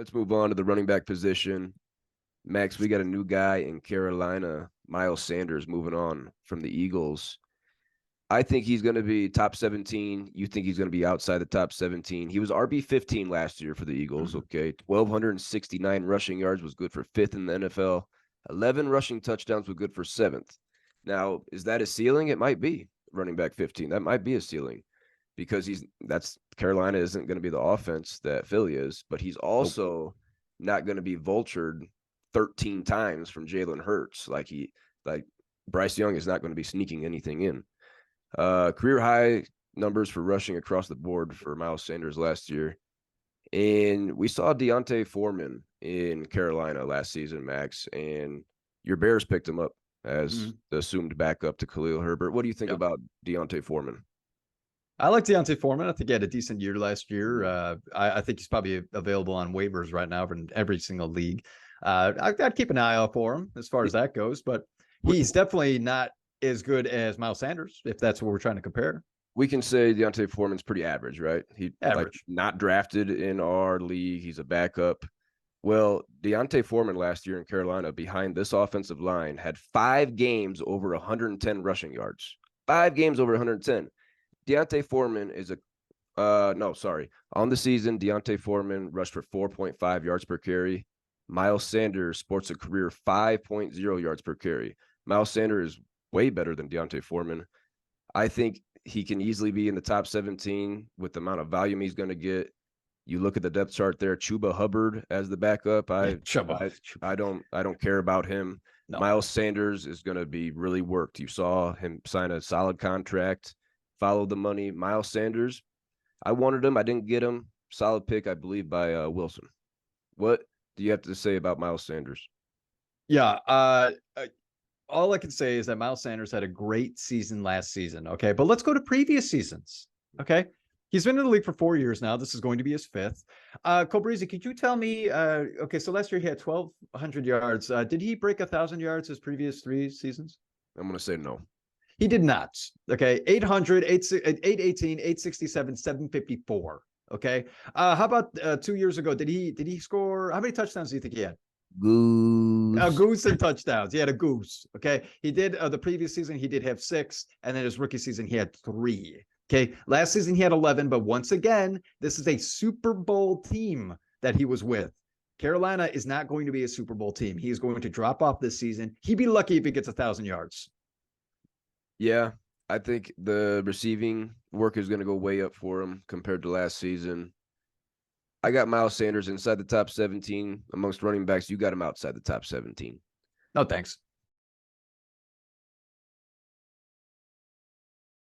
Let's move on to the running back position. Max, we got a new guy in Carolina, Miles Sanders, moving on from the Eagles. I think he's going to be top 17. You think he's going to be outside the top 17. He was RB 15 last year for the Eagles. Okay. 1,269 rushing yards was good for fifth in the NFL. 11 rushing touchdowns was good for seventh. Now, is that a ceiling? It might be running back 15. That might be a ceiling because Carolina isn't going to be the offense that Philly is, but he's also not going to be vultured 13 times from Jalen Hurts. Like Bryce Young is not going to be sneaking anything in. Career high numbers for rushing across the board for Miles Sanders last year. And we saw Deontay Foreman in Carolina last season, Max, and your Bears picked him up as the assumed backup to Khalil Herbert. What do you think about Deontay Foreman? I like Deontay Foreman. I think he had a decent year last year. I think he's probably available on waivers right now in every single league. I'd keep an eye out for him as far as that goes, but he's definitely not as good as Miles Sanders, if that's what we're trying to compare. We can say Deontay Foreman's pretty average, right? Average. Not drafted in our league. He's a backup. Well, Deontay Foreman last year in Carolina behind this offensive line had 5 games over 110 rushing yards. 5 games over 110. Deontay Foreman is on the season, Deontay Foreman rushed for 4.5 yards per carry. Miles Sanders sports a career 5.0 yards per carry. Miles Sanders is way better than Deontay Foreman. I think he can easily be in the top 17 with the amount of volume he's going to get. You look at the depth chart there, Chuba Hubbard as the backup. I don't care about him. No. Miles Sanders is going to be really worked. You saw him sign a solid contract, follow the money. Miles Sanders, I wanted him. I didn't get him. Solid pick, I believe, by Wilson. What do you have to say about Miles Sanders? Yeah, all I can say is that Miles Sanders had a great season last season. Okay, but let's go to previous seasons. Okay, he's been in the league for 4 years now. This is going to be his 5th. Cobrizi, could you tell me? Okay, so last year he had 1,200 yards. Did he break 1,000 yards his previous 3 seasons? I'm going to say no. He did not. Okay, 800, 818, 867, 754. Okay, how about 2 years ago? Did he score? How many touchdowns do you think he had? Goose. A goose and touchdowns. He had a goose. Okay. He did the previous season, he did have 6. And then his rookie season, he had 3. Okay. Last season, he had 11. But once again, this is a Super Bowl team that he was with. Carolina is not going to be a Super Bowl team. He is going to drop off this season. He'd be lucky if he gets 1,000 yards. Yeah. I think the receiving work is going to go way up for him compared to last season. I got Miles Sanders inside the top 17 amongst running backs. You got him outside the top 17. No, thanks.